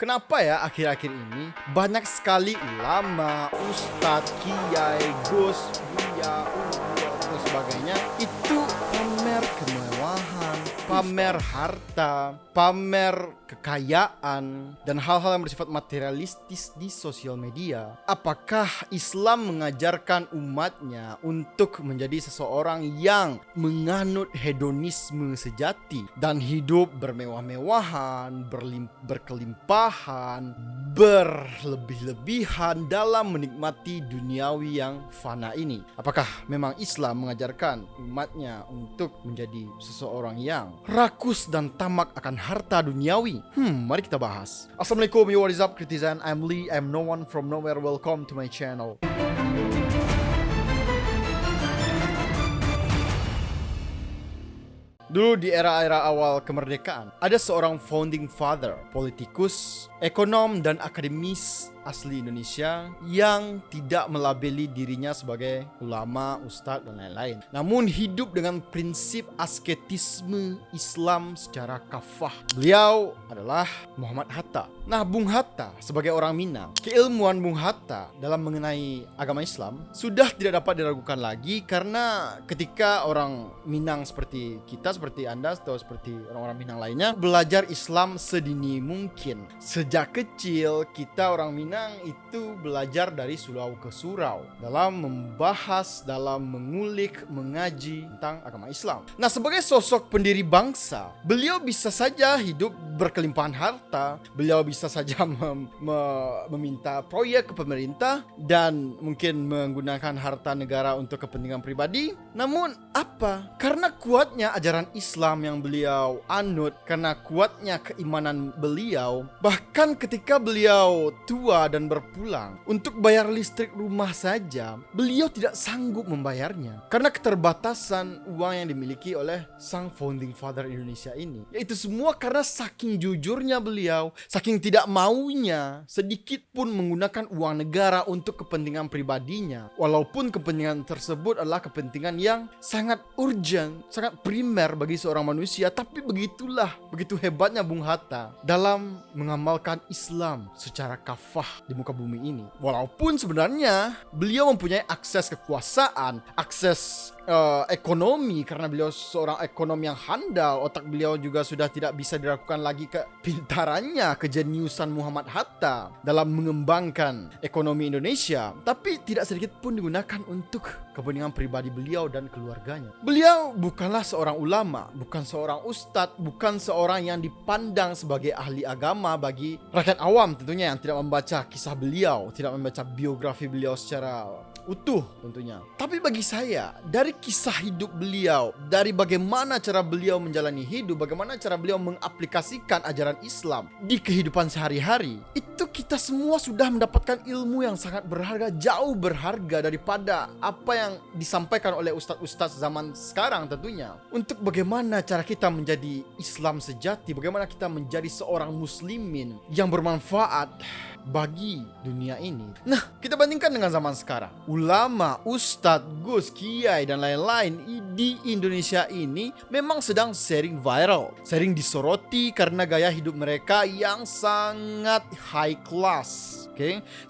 Kenapa ya akhir-akhir ini banyak sekali ulama, ustadz, kiai, gus, buya, dan sebagainya itu pamer kemewahan, pamer harta, pamer kekayaan, dan hal-hal yang bersifat materialistis di sosial media. Apakah Islam mengajarkan umatnya untuk menjadi seseorang yang menganut hedonisme sejati dan hidup bermewah-mewahan, berkelimpahan, berlebih-lebihan dalam menikmati duniawi yang fana ini? Apakah memang Islam mengajarkan umatnya untuk menjadi seseorang yang rakus dan tamak akan harta duniawi? Mari kita bahas. Assalamualaikum, what is up, Kritizen? I'm Lee, I'm no one from nowhere. Welcome to my channel. Dulu di era-era awal kemerdekaan, ada seorang founding father, politikus, ekonom, dan akademis asli Indonesia yang tidak melabeli dirinya sebagai ulama, ustadz, dan lain-lain. Namun hidup dengan prinsip asketisme Islam secara kafah. Beliau adalah Muhammad Hatta. Nah, Bung Hatta sebagai orang Minang, keilmuan Bung Hatta dalam mengenai agama Islam sudah tidak dapat diragukan lagi, karena ketika orang Minang seperti kita, seperti Anda, atau seperti orang-orang Minang lainnya belajar Islam sedini mungkin. Sejak kecil kita orang Minang itu belajar dari surau ke surau dalam membahas, dalam mengulik, mengaji tentang agama Islam. Nah, sebagai sosok pendiri bangsa, beliau bisa saja hidup berkelimpahan harta, beliau bisa saja meminta proyek ke pemerintah dan mungkin menggunakan harta negara untuk kepentingan pribadi. Namun apa? Karena kuatnya ajaran Islam yang beliau anut, karena kuatnya keimanan beliau, bahkan ketika beliau tua dan berpulang, untuk bayar listrik rumah saja beliau tidak sanggup membayarnya karena keterbatasan uang yang dimiliki oleh sang founding father Indonesia ini. Yaitu semua karena saking jujurnya beliau, saking tidak maunya sedikit pun menggunakan uang negara untuk kepentingan pribadinya, walaupun kepentingan tersebut adalah kepentingan yang sangat urgent, sangat primer bagi seorang manusia. Tapi begitu hebatnya Bung Hatta dalam mengamalkan Islam secara kafah di muka bumi ini. Walaupun sebenarnya beliau mempunyai akses kekuasaan, akses ekonomi, karena beliau seorang ekonom yang handal. Otak beliau juga sudah tidak bisa diragukan lagi kepintarannya, kejeniusan Muhammad Hatta dalam mengembangkan ekonomi Indonesia. Tapi tidak sedikit pun digunakan untuk kepentingan pribadi beliau dan keluarganya. Beliau bukanlah seorang ulama, bukan seorang ustadz, bukan seorang yang dipandang sebagai ahli agama bagi rakyat awam tentunya, yang tidak membaca kisah beliau, tidak membaca biografi beliau secara utuh tentunya. Tapi bagi saya, dari kisah hidup beliau, dari bagaimana cara beliau menjalani hidup, bagaimana cara beliau mengaplikasikan ajaran Islam di kehidupan sehari-hari, itu kita semua sudah mendapatkan ilmu yang sangat berharga, jauh berharga daripada apa yang disampaikan oleh ustadz-ustadz zaman sekarang tentunya. Untuk bagaimana cara kita menjadi Islam sejati, bagaimana kita menjadi seorang muslimin yang bermanfaat bagi dunia ini. Nah, kita bandingkan dengan zaman sekarang. Ulama, ustadz, gus, kiai, dan lain-lain di Indonesia ini memang sedang sering viral, sering disoroti karena gaya hidup mereka yang sangat high class.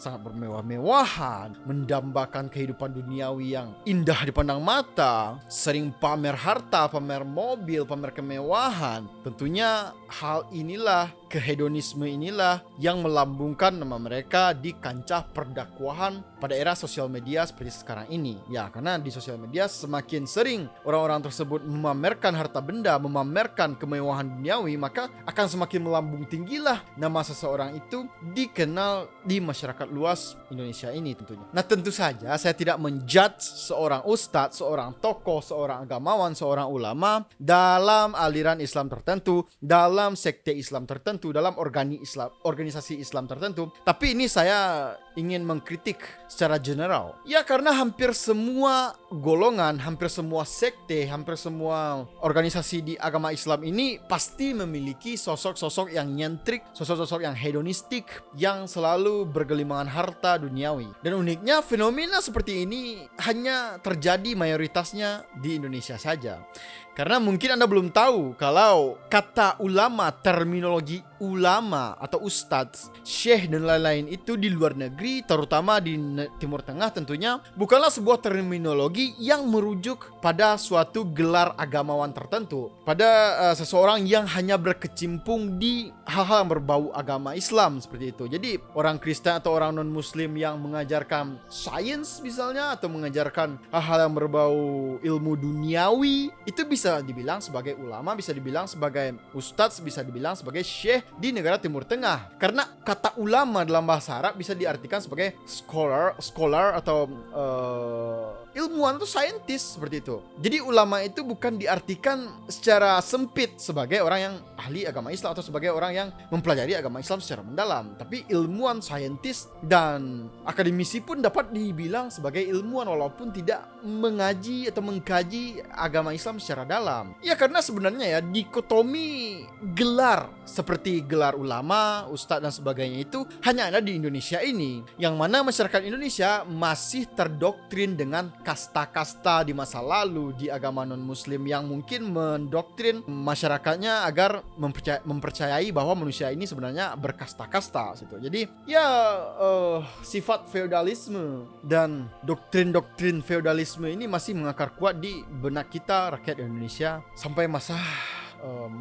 Sangat bermewah-mewahan, mendambakan kehidupan duniawi yang indah dipandang mata, sering pamer harta, pamer mobil, pamer kemewahan. Tentunya hal inilah, kehedonisme inilah yang melambungkan nama mereka di kancah perdakwahan pada era sosial media seperti sekarang ini. Ya, karena di sosial media semakin sering orang-orang tersebut memamerkan harta benda, memamerkan kemewahan duniawi, maka akan semakin melambung tinggilah nama seseorang itu dikenal di masyarakat luas Indonesia ini tentunya. Nah, tentu saja saya tidak menjudge seorang ustadz, seorang tokoh, seorang agamawan, seorang ulama dalam aliran Islam tertentu, dalam sekte Islam tertentu, dalam organisasi Islam tertentu. Tapi ini saya ingin mengkritik secara general. Ya, karena hampir semua golongan, hampir semua sekte, hampir semua organisasi di agama Islam ini pasti memiliki sosok-sosok yang nyentrik, sosok-sosok yang hedonistik, yang selalu bergelimangan harta duniawi. Dan uniknya, fenomena seperti ini hanya terjadi mayoritasnya di Indonesia saja. Karena mungkin Anda belum tahu kalau kata ulama, terminologi ulama atau ustadz, syekh dan lain-lain itu di luar negeri, terutama di Timur Tengah tentunya, bukanlah sebuah terminologi yang merujuk pada suatu gelar agamawan tertentu, pada seseorang yang hanya berkecimpung di hal-hal yang berbau agama Islam seperti itu. Jadi orang Kristen atau orang non-Muslim yang mengajarkan sains misalnya, atau mengajarkan hal-hal yang berbau ilmu duniawi, itu bisa dibilang sebagai ulama, bisa dibilang sebagai ustadz, bisa dibilang sebagai syekh di negara Timur Tengah. Karena kata ulama dalam bahasa Arab bisa diartikan sebagai scholar atau ilmuwan atau saintis seperti itu. Jadi ulama itu bukan diartikan secara sempit sebagai orang yang ahli agama Islam atau sebagai orang yang mempelajari agama Islam secara mendalam, tapi ilmuwan, saintis, dan akademisi pun dapat dibilang sebagai ilmuwan walaupun tidak mengaji atau mengkaji agama Islam secara dalam. Ya karena sebenarnya ya dikotomi gelar seperti gelar ulama, ustadz dan sebagainya itu hanya ada di Indonesia ini, yang mana masyarakat Indonesia masih terdoktrin dengan kasta-kasta di masa lalu di agama non-muslim yang mungkin mendoktrin masyarakatnya agar mempercayai bahwa manusia ini sebenarnya berkasta-kasta gitu. Jadi ya sifat feodalisme dan doktrin-doktrin feodalisme ini masih mengakar kuat di benak kita rakyat Indonesia sampai masa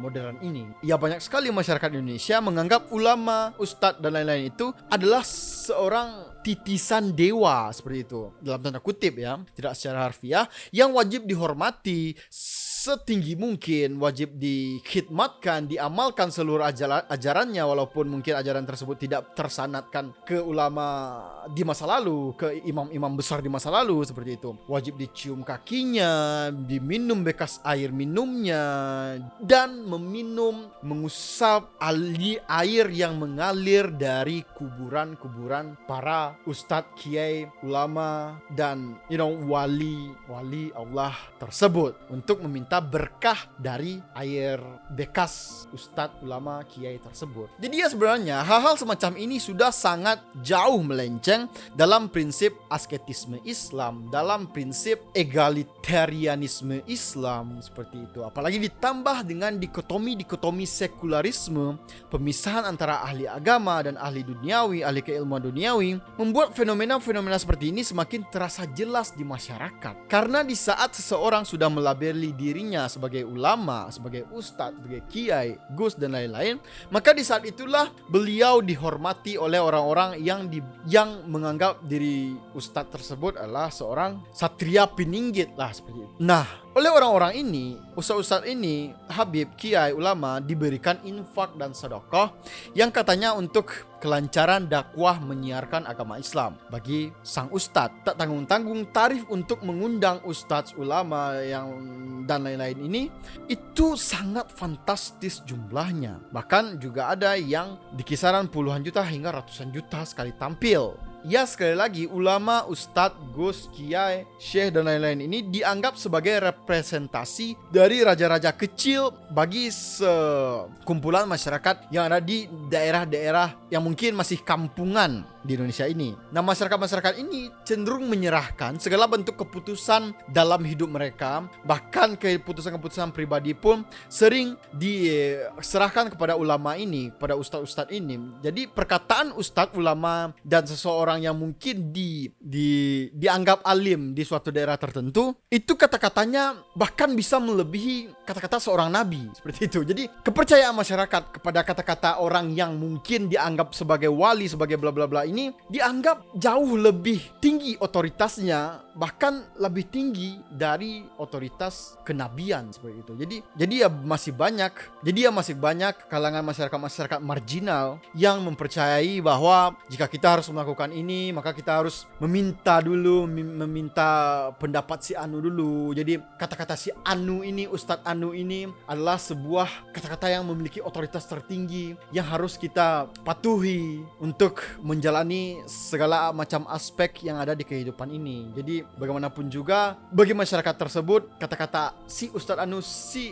modern ini. Ya banyak sekali masyarakat Indonesia menganggap ulama, ustadz dan lain-lain itu adalah seorang titisan dewa seperti itu, dalam tanda kutip ya, tidak secara harfiah, yang wajib dihormati setinggi mungkin, wajib dikhidmatkan, diamalkan seluruh ajarannya, walaupun mungkin ajaran tersebut tidak tersanadkan ke ulama di masa lalu, ke imam-imam besar di masa lalu seperti itu. Wajib dicium kakinya, diminum bekas air minumnya, dan mengusap air yang mengalir dari kuburan-kuburan para ustadz, kiai, ulama, dan wali Allah tersebut untuk meminta berkah dari air bekas ustadz, ulama, kiai tersebut. Jadi ya sebenarnya hal-hal semacam ini sudah sangat jauh melenceng dalam prinsip asketisme Islam, dalam prinsip egalitarianisme Islam seperti itu. Apalagi ditambah dengan dikotomi sekularisme, pemisahan antara ahli agama dan ahli duniawi, ahli keilmuan duniawi, membuat fenomena-fenomena seperti ini semakin terasa jelas di masyarakat. Karena di saat seseorang sudah melabeli dirinya sebagai ulama, sebagai ustadz, sebagai kiai, gus dan lain-lain, maka di saat itulah beliau dihormati oleh orang-orang yang menganggap diri ustadz tersebut adalah seorang satria peninggit lah seperti itu. Nah, oleh orang-orang ini, ustadz-ustadz ini, habib, kiai, ulama diberikan infak dan sedekah yang katanya untuk kelancaran dakwah menyiarkan agama Islam bagi sang ustadz. Tak tanggung-tanggung tarif untuk mengundang ustadz, ulama dan lain-lain ini itu sangat fantastis jumlahnya. Bahkan juga ada yang di kisaran puluhan juta hingga ratusan juta sekali tampil. Ya sekali lagi, ulama, ustadz, gus, kiai, syekh dan lain-lain ini dianggap sebagai representasi dari raja-raja kecil bagi sekumpulan masyarakat yang ada di daerah-daerah yang mungkin masih kampungan di Indonesia ini. Nah, masyarakat-masyarakat ini cenderung menyerahkan segala bentuk keputusan dalam hidup mereka, bahkan keputusan-keputusan pribadi pun sering diserahkan kepada ulama ini, kepada ustadz-ustadz ini. Jadi perkataan ustadz, ulama, dan seseorang yang mungkin dianggap alim di suatu daerah tertentu, itu kata-katanya bahkan bisa melebihi kata-kata seorang nabi seperti itu. Jadi kepercayaan masyarakat kepada kata-kata orang yang mungkin dianggap sebagai wali, sebagai bla bla bla ini dianggap jauh lebih tinggi otoritasnya, bahkan lebih tinggi dari otoritas kenabian seperti itu. Jadi ya masih banyak kalangan masyarakat marginal yang mempercayai bahwa jika kita harus melakukan ini, maka kita harus meminta pendapat si Anu dulu. Jadi kata-kata si Anu ini, Ustadz Anu ini adalah sebuah kata-kata yang memiliki otoritas tertinggi yang harus kita patuhi untuk menjalani segala macam aspek yang ada di kehidupan ini. Jadi Jadi bagaimanapun juga bagi masyarakat tersebut, kata-kata si Ustadz Anu, si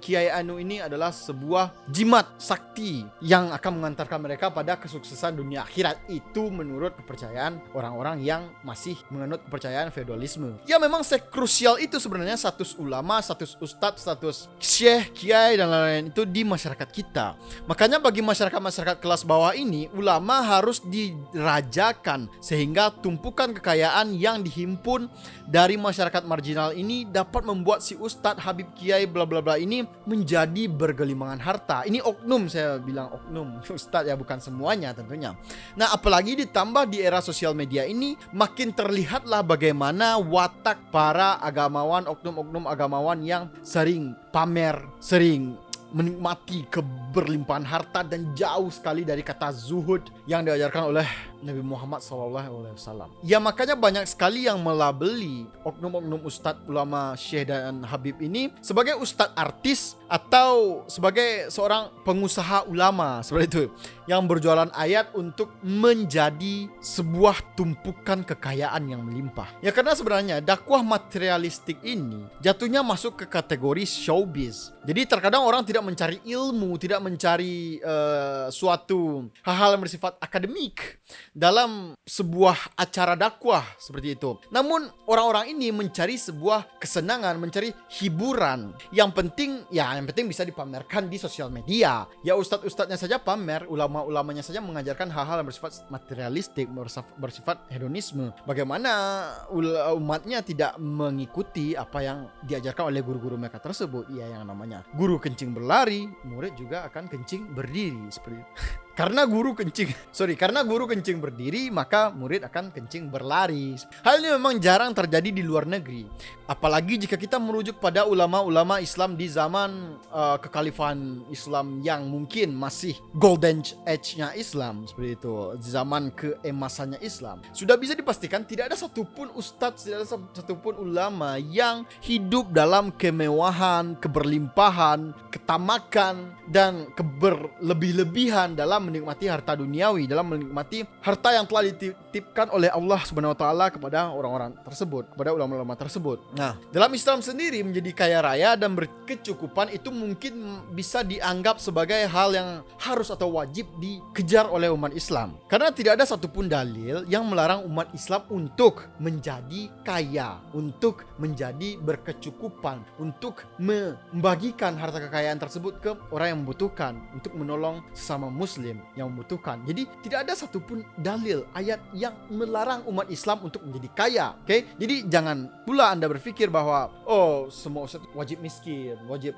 Kiai Anu ini adalah sebuah jimat sakti yang akan mengantarkan mereka pada kesuksesan dunia akhirat. Itu menurut kepercayaan orang-orang yang masih menganut kepercayaan feodalisme. Ya memang sekrusial itu sebenarnya status ulama, status ustadz, status syekh, kiai dan lain-lain itu di masyarakat kita. Makanya bagi masyarakat kelas bawah ini, ulama harus dirajakan sehingga tumpukan kekayaan yang dihimpun dari masyarakat marginal ini dapat membuat si ustadz, habib, kiai bla bla bla ini menjadi bergelimangan harta. Ini oknum, saya bilang oknum ustadz ya, bukan semuanya tentunya. Nah, apalagi ditambah di era sosial media ini, makin terlihatlah bagaimana watak para agamawan, oknum-oknum agamawan yang sering pamer, sering menikmati keberlimpahan harta dan jauh sekali dari kata zuhud yang diajarkan oleh Nabi Muhammad SAW. Ya makanya banyak sekali yang melabeli oknum-oknum ustadz, ulama, syekh dan habib ini sebagai ustadz artis atau sebagai seorang pengusaha ulama seperti itu, yang berjualan ayat untuk menjadi sebuah tumpukan kekayaan yang melimpah. Ya karena sebenarnya dakwah materialistik ini jatuhnya masuk ke kategori showbiz. Jadi terkadang orang tidak mencari ilmu, tidak mencari suatu hal-hal yang bersifat akademik dalam sebuah acara dakwah seperti itu. Namun orang-orang ini mencari sebuah kesenangan, mencari hiburan. Yang penting bisa dipamerkan di sosial media. Ya ustadz-ustadznya saja pamer, ulama-ulamanya saja mengajarkan hal-hal yang bersifat materialistik, bersifat hedonisme. Bagaimana umatnya tidak mengikuti apa yang diajarkan oleh guru-guru mereka tersebut? Ya yang namanya guru kencing berlari, murid juga akan kencing berdiri seperti itu. Karena guru kencing berdiri, maka murid akan kencing berlari. Hal ini memang jarang terjadi di luar negeri. Apalagi jika kita merujuk pada ulama-ulama Islam di zaman kekhalifahan Islam yang mungkin masih golden age-nya Islam seperti itu, zaman keemasannya Islam. Sudah bisa dipastikan tidak ada satupun ustadz, tidak ada satupun ulama yang hidup dalam kemewahan, keberlimpahan, ketamakan dan keberlebih-lebihan dalam menikmati harta duniawi, dalam menikmati harta yang telah dititipkan oleh Allah Subhanahu wa taala kepada orang-orang tersebut, kepada ulama-ulama tersebut. Nah, dalam Islam sendiri menjadi kaya raya dan berkecukupan itu mungkin bisa dianggap sebagai hal yang harus atau wajib dikejar oleh umat Islam. Karena tidak ada satupun dalil yang melarang umat Islam untuk menjadi kaya, untuk menjadi berkecukupan, untuk membagikan harta kekayaan tersebut ke orang yang membutuhkan, untuk menolong sesama muslim yang membutuhkan. Jadi tidak ada satupun dalil ayat yang melarang umat Islam untuk menjadi kaya. Oke? Jadi jangan pula Anda berpikir bahwa semua ustaz wajib miskin, wajib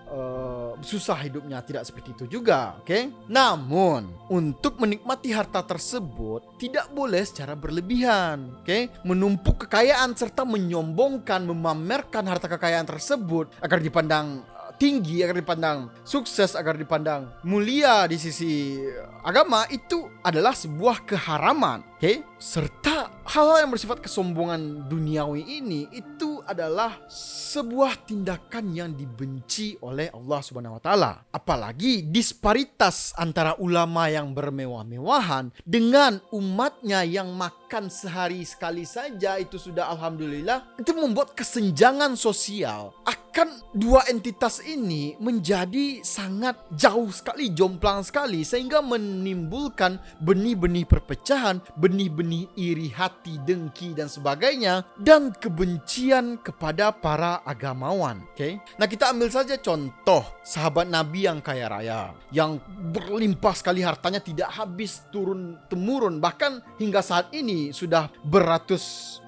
susah hidupnya. Tidak seperti itu juga. Oke? Namun untuk menikmati harta tersebut tidak boleh secara berlebihan. Oke? Menumpuk kekayaan serta menyombongkan, memamerkan harta kekayaan tersebut agar dipandang tinggi, agar dipandang sukses, agar dipandang mulia di sisi agama, itu adalah sebuah keharaman. Okay? Serta hal-hal yang bersifat kesombongan duniawi ini itu adalah sebuah tindakan yang dibenci oleh Allah Subhanahu wa taala. Apalagi disparitas antara ulama yang bermewah-mewahan dengan umatnya yang makan sehari sekali saja itu sudah alhamdulillah. Itu membuat kesenjangan sosial akan dua entitas ini menjadi sangat jauh sekali, jomplang sekali, sehingga menimbulkan benih-benih perpecahan, benih-benih iri hati, dengki dan sebagainya, dan kebencian kepada para agamawan. Okay? Nah, kita ambil saja contoh sahabat Nabi yang kaya raya, yang berlimpah sekali hartanya, tidak habis turun temurun, bahkan hingga saat ini sudah beratus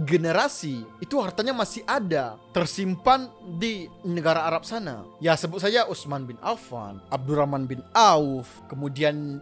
generasi itu hartanya masih ada tersimpan di negara Arab sana. Ya sebut saja Utsman bin Affan, Abdurrahman bin Auf, kemudian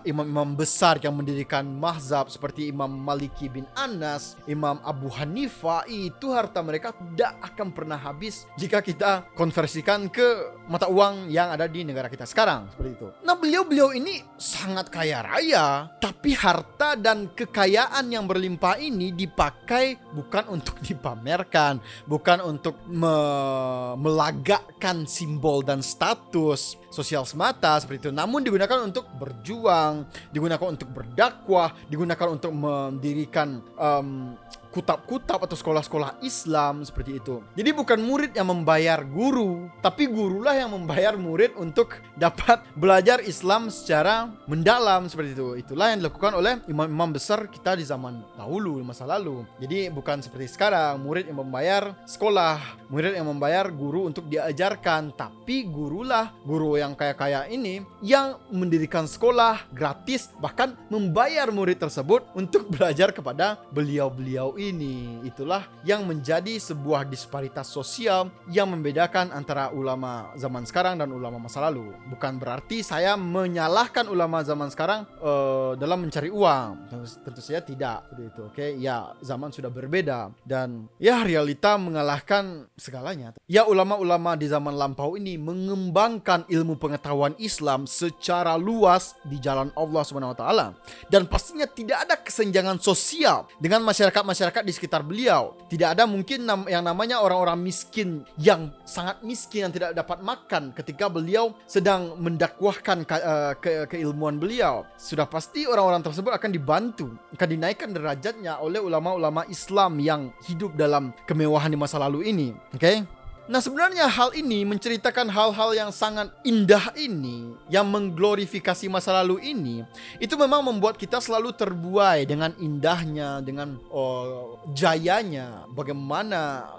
imam-imam besar yang mendirikan mazhab seperti Imam Maliki bin Anas, Imam Abu Hanifah. Itu harta mereka tidak akan pernah habis jika kita konversikan ke mata uang yang ada di negara kita sekarang seperti itu. Nah, beliau ini sangat kaya raya, tapi harta dan kekayaan yang berlimpah ini dipakai bukan untuk dipamerkan, bukan untuk melagakkan simbol dan status sosial semata seperti itu, namun digunakan untuk berjuang, digunakan untuk berdakwah, digunakan untuk mendirikan kutab-kutab atau sekolah-sekolah Islam seperti itu. Jadi bukan murid yang membayar guru, tapi gurulah yang membayar murid untuk dapat belajar Islam secara mendalam seperti itu. Itulah yang dilakukan oleh imam-imam besar kita di zaman dahulu, masa lalu. Jadi bukan seperti sekarang, murid yang membayar sekolah, murid yang membayar guru untuk diajarkan, tapi guru yang kaya-kaya ini yang mendirikan sekolah gratis, bahkan membayar murid tersebut untuk belajar kepada beliau-beliau ini. Itulah yang menjadi sebuah disparitas sosial yang membedakan antara ulama zaman sekarang dan ulama masa lalu. Bukan berarti saya menyalahkan ulama zaman sekarang dalam mencari uang. Tentu saja tidak seperti itu. Oke, ya zaman sudah berbeda dan ya realita mengalahkan segalanya. Ya ulama-ulama di zaman lampau ini mengembangkan ilmu pengetahuan Islam secara luas di jalan Allah Subhanahu wa taala. Dan pastinya tidak ada kesenjangan sosial dengan masyarakat-masyarakat di sekitar beliau. Tidak ada mungkin yang namanya orang-orang miskin yang sangat miskin yang tidak dapat makan ketika beliau sedang mendakwahkan keilmuan beliau. Sudah pasti orang-orang tersebut akan dibantu, akan dinaikkan derajatnya oleh ulama-ulama Islam yang hidup dalam kemewahan di masa lalu ini. Oke? Nah, sebenarnya hal ini menceritakan hal-hal yang sangat indah ini, yang mengglorifikasi masa lalu ini, itu memang membuat kita selalu terbuai dengan indahnya, dengan jayanya, bagaimana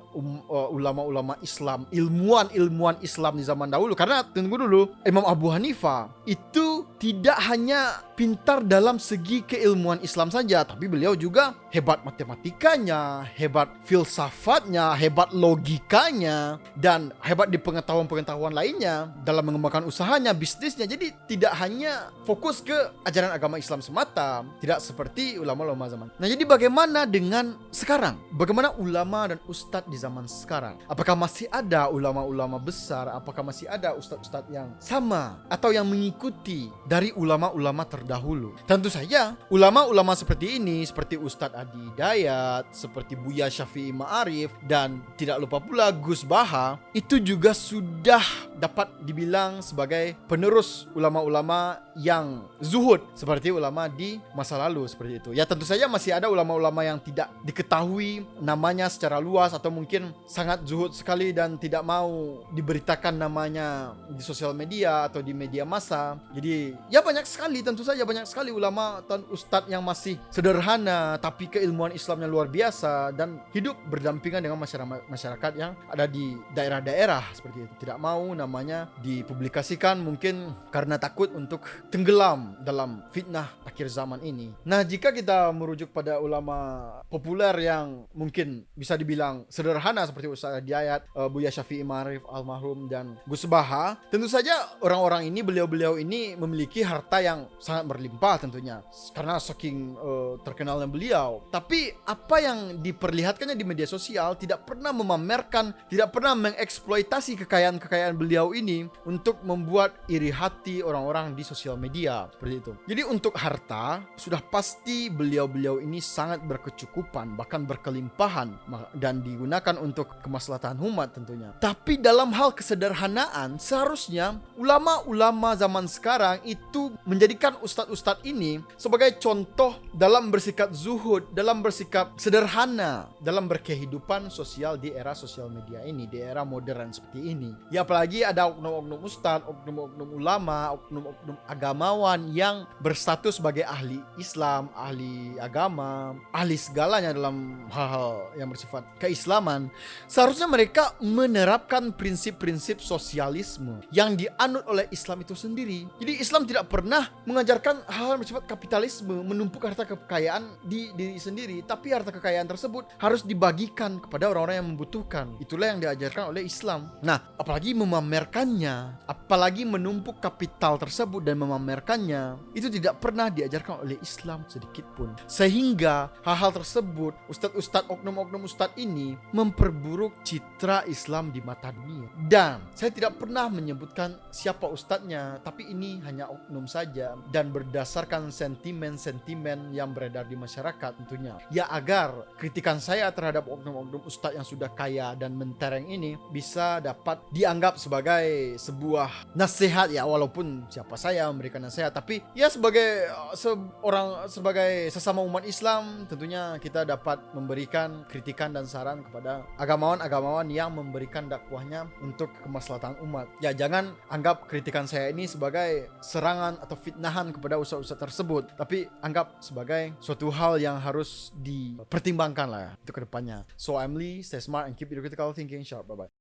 ulama-ulama Islam, ilmuwan-ilmuwan Islam di zaman dahulu. Karena tunggu dulu, Imam Abu Hanifah itu tidak hanya pintar dalam segi keilmuan Islam saja, tapi beliau juga hebat matematikanya, hebat filsafatnya, hebat logikanya, dan hebat di pengetahuan-pengetahuan lainnya dalam mengembangkan usahanya, bisnisnya. Jadi tidak hanya fokus ke ajaran agama Islam semata, tidak seperti ulama-ulama zaman. Nah, jadi bagaimana dengan sekarang? Bagaimana ulama dan ustadz di zaman sekarang? Apakah masih ada ulama-ulama besar? Apakah masih ada ustadz-ustadz yang sama atau yang mengikuti dari ulama-ulama terdahulu? Tentu saja ulama-ulama seperti ini, seperti Ustadz Adi Hidayat, seperti Buya Syafi'i Ma'arif, dan tidak lupa pula Gus Baha, itu juga sudah dapat dibilang sebagai penerus ulama-ulama yang zuhud seperti ulama di masa lalu seperti itu. Ya tentu saja masih ada ulama-ulama yang tidak diketahui namanya secara luas atau mungkin sangat zuhud sekali dan tidak mau diberitakan namanya di sosial media atau di media massa. Jadi ya banyak sekali, tentu saja banyak sekali ulama dan ustadz yang masih sederhana tapi keilmuan Islamnya luar biasa dan hidup berdampingan dengan masyarakat yang ada di daerah-daerah seperti itu. Tidak mau namanya dipublikasikan mungkin karena takut untuk tenggelam dalam fitnah akhir zaman ini. Nah, jika kita merujuk pada ulama populer yang mungkin bisa dibilang sederhana seperti Ustaz Hidayat, Buya Syafi'i Ma'arif almarhum, dan Gus Baha, tentu saja orang-orang ini, beliau-beliau ini memiliki harta yang sangat berlimpah tentunya karena saking terkenalnya beliau. Tapi apa yang diperlihatkannya di media sosial tidak pernah memamerkan, tidak pernah mengeksploitasi kekayaan-kekayaan beliau ini untuk membuat iri hati orang-orang di sosial media seperti itu. Jadi untuk harta sudah pasti beliau-beliau ini sangat berkecukupan, bahkan berkelimpahan, dan digunakan untuk kemaslahatan umat tentunya. Tapi dalam hal kesederhanaan, seharusnya ulama-ulama zaman sekarang itu menjadikan ustadz-ustadz ini sebagai contoh dalam bersikap zuhud, dalam bersikap sederhana, dalam berkehidupan sosial di era sosial media ini, di era modern seperti ini. Ya apalagi ada oknum-oknum ustadz, oknum-oknum ulama, oknum-oknum agamawan yang berstatus sebagai ahli Islam, ahli agama, ahli segalanya dalam hal-hal yang bersifat keislaman. Seharusnya mereka menerapkan prinsip-prinsip sosialisme yang dianut oleh Islam itu sendiri. Jadi Islam tidak pernah mengajarkan hal-hal yang bersifat kapitalisme, menumpuk harta kekayaan di diri sendiri, tapi harta kekayaan tersebut harus dibagikan kepada orang-orang yang membutuhkan. Itulah yang diajarkan oleh Islam. Nah, apalagi memamerkannya, apalagi menumpuk kapital tersebut dan memamerkannya, itu tidak pernah diajarkan oleh Islam sedikit pun. Sehingga hal-hal tersebut, ustadz-ustadz, oknum-oknum ustadz ini memperburuk citra Islam di mata dunia. Dan saya tidak pernah menyebutkan siapa ustadznya, tapi ini hanya oknum saja dan berdasarkan sentimen-sentimen yang beredar di masyarakat tentunya. Ya agar kritikan saya terhadap oknum-oknum ustadz yang sudah kaya dan mentereng ini bisa dapat dianggap sebagai sebuah nasihat, ya walaupun siapa saya memberikan nasihat. Tapi ya sebagai sebagai sesama umat Islam, tentunya kita dapat memberikan kritikan dan saran kepada agamawan-agamawan yang memberikan dakwahnya untuk kemaslahatan umat. Ya, jangan anggap kritikan saya ini sebagai serangan atau fitnahan kepada ustaz-ustaz tersebut, tapi anggap sebagai suatu hal yang harus dipertimbangkan lah ya untuk kedepannya. So I'm Lee, stay smart and keep your critical thinking sharp. Bye bye.